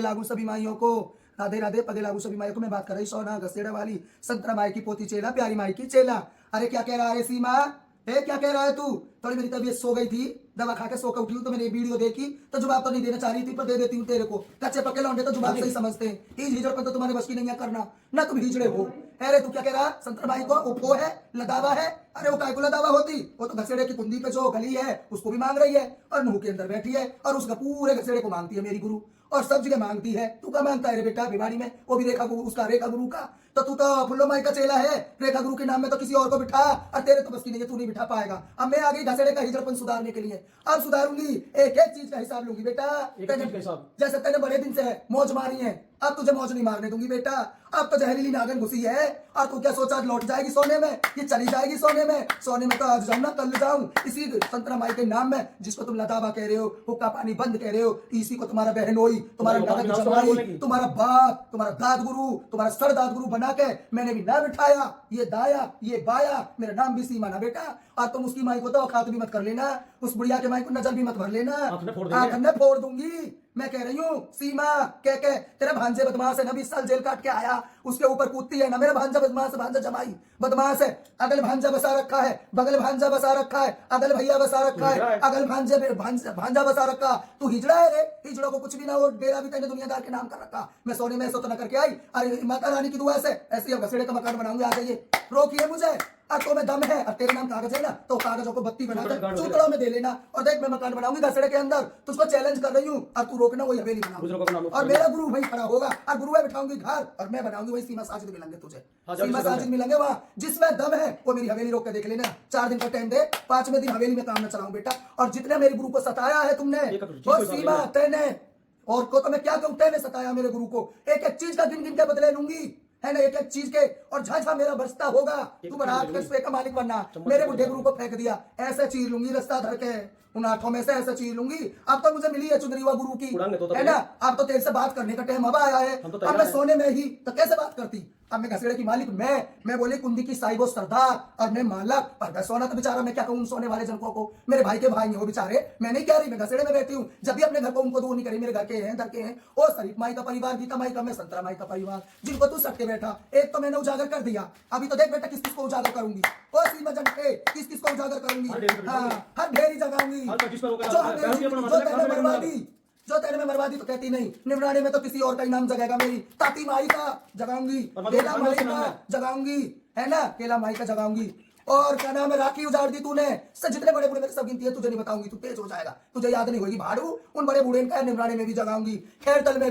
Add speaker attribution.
Speaker 1: लागू सभी माइयों को राधे राधे। पगे लागू सभी माइयों को। मैं बात कर रही सोना घसेड़ा वाली संतरा माई की पोती चेला, प्यारी माई की चेला। अरे क्या कह रहा है सीमा? क्या कह रहा है तू? थोड़ी मेरी तबीयत सो गई थी, दवा खा के सो के उठी हूँ, तो मैंने वीडियो देखी तो जवाब तो नहीं देना चाह रही थी, पर दे देती हूँ तेरे को। कच्चे पक्के लौंडे तो जवाब सही समझते हैं। हिजड़ पर तो तुम्हारे बस की नहीं है करना, ना तुम हिजड़े हो। अरे तू क्या कह रहा? संतरा माई को उपो है, लदावा है। अरे वो काय को लदावा होती? वो तो घसेड़े की कुंडी पे जो गली है उसको भी मांग रही है, और मुंह के अंदर बैठी है, और उसका पूरे घसेड़े को मांगती है मेरी गुरु, और सब जगह मांगती है। तू क्या मांगता है रे बेटा भिवाड़ी में? वो भी रेखा गुरु, उसका रेखा गुरु का। तो तू तो फुल्लो माई का चेला है, रेखा गुरु के नाम में तो किसी और को बिठा, और तेरे तो बस की नहीं है, तू नहीं बिठा पाएगा। अब मैं आ गई घसेड़े का हिजड़पन सुधारने के लिए। अब सुधारूंगी, एक एक चीज का हिसाब लूंगी बेटा। जैसे तेने बड़े दिन से है मौज मारी है, अब तुझे मौज नहीं मारने दूंगी बेटा। अब तो जहरीली नागन घुसी है, और तू क्या सोचा लौट जाएगी सोने में? ये चली जाएगी सोने में? सोने में तो आज जाऊं ना कल जाऊं, इसी संतरा माई के नाम में, जिसको तुम लदावा कह रहे हो, हुक्का पानी बंद कह रहे हो, इसी को तुम्हारा बहनोई, तुम्हारा जमाई, तुम्हारा बाप, तुम्हारा दाद गुरु, तुम्हारा सरदाद गुरु बना के मैंने भी ना बिठाया। ये दाया, ये बाया, मेरा नाम भी सीमा ना बेटा। और तुम उसकी माई को तो औकात भी मत कर लेना, उस बुढ़िया के माई को नजर भी मत भर लेना, आंखें फोड़ दूंगी। मैं कह रही हूँ सीमा, कह के तेरे भांजे बदमाश है ना, 20 साल जेल काट के आया, उसके ऊपर कूदती है ना। मेरा भांजा बदमाश है, भांजा जमाई बदमाश है। अगल भांजा बसा रखा है, बगल भांजा बसा रखा है, अगल भैया बसा रखा है, अगल भांजा बसा रखा। तू हिजड़ा है रे, हिजड़ों को कुछ भी ना हो, डेरा भी तेने दुनियादार के नाम कर रखा। मैं सोने में ऐसा तो ना करके आई। अरे माता रानी की दुआ से ऐसे घसेड़े का मकान बनाऊंगी, आ जाइए, रोकिए मुझे। और तो मैं दम है, और तेरे नाम कागज है ना, तो कागजों को बत्ती बनाकर चूतड़ों में दे लेना, और देख मैं मकान बनाऊंगी घसेड़े के अंदर। तुझको चैलेंज कर रही हूँ, और तू रोकना वही हवेली बनाऊंगी, और मेरा गुरु वही खड़ा होगा, और गुरुए बिठाऊंगी घर, और मैं बनाऊंगी वही सीमा साजिद मिलेंगे तुझे। सीमा साजिद मिलेंगे वहां, जिसमें दम है वो मेरी हवेली रोक के देख लेना। 4 दिन का टाइम दे, 5वें दिन हवेली में काम न चलाऊं बेटा। और जितने मेरे गुरु को सताया है तुमने, वो सीमा तेने और को तो मैं क्या कहूं, तेने सताया मेरे गुरु को। एक एक चीज का गिन गिन के बदले लूंगी, है ना, एक एक चीज के। और झाझा मेरा बरसता होगा, तू बरात के स्वे का मालिक बनना। मेरे बुढ़े गुरु को फेंक दिया, ऐसे चीर लूंगी रास्ता धर के, उन आठों में से ऐसे चीर लूंगी। अब तो मुझे मिली है चुनरीवा गुरु की, है ना। अब तो तेरे से बात करने का टाइम अब आया है। अब मैं सोने में ही तो कैसे बात करती? अब मैं घसेड़े की मालिक, मैं बोले कुंदी की साहिबो सरदार, और मैं मालक। पर मैं सोना तो बेचारा, मैं क्या कहूँ सोने वाले जनकों को, मेरे भाई के भाई हैं वो बेचारे। मैं नहीं कह रही, मैं घसेड़े में बैठी हूँ। जब भी अपने घर को उनको दूर नहीं करी, मेरे घर के हैं, घर के हैं। ओ शरीफ माई का परिवार, गीता माई का, मैं संतरा माई का परिवार, जिनको तू सटके बैठा। एक तो मैंने उजागर कर दिया, अभी तो देख बेटा किस किस को उजागर करूंगी। ओ सीमा जनके, किस किस को उजागर करूंगी? हाँ, हर ढेरी जगाऊंगी। जो तेरे में मरवा दी तो कहती नहीं, निमराने में तो किसी और का ही नाम जगेगा। मेरी ताती माई का जगाऊंगी, केला माई का जगाऊंगी, है ना, केला माई का जगाऊंगी। और क्या नाम है, राखी उजाड़ दी तूने। जितने बड़े बूढ़े मेरे सब गिनती है, तुझे नहीं बताऊंगी, तू तेज हो जाएगा, तुझे याद नहीं होगी भाड़ू। उन बड़े बूढ़े का निमराने में भी जगाऊंगी, खैर तल में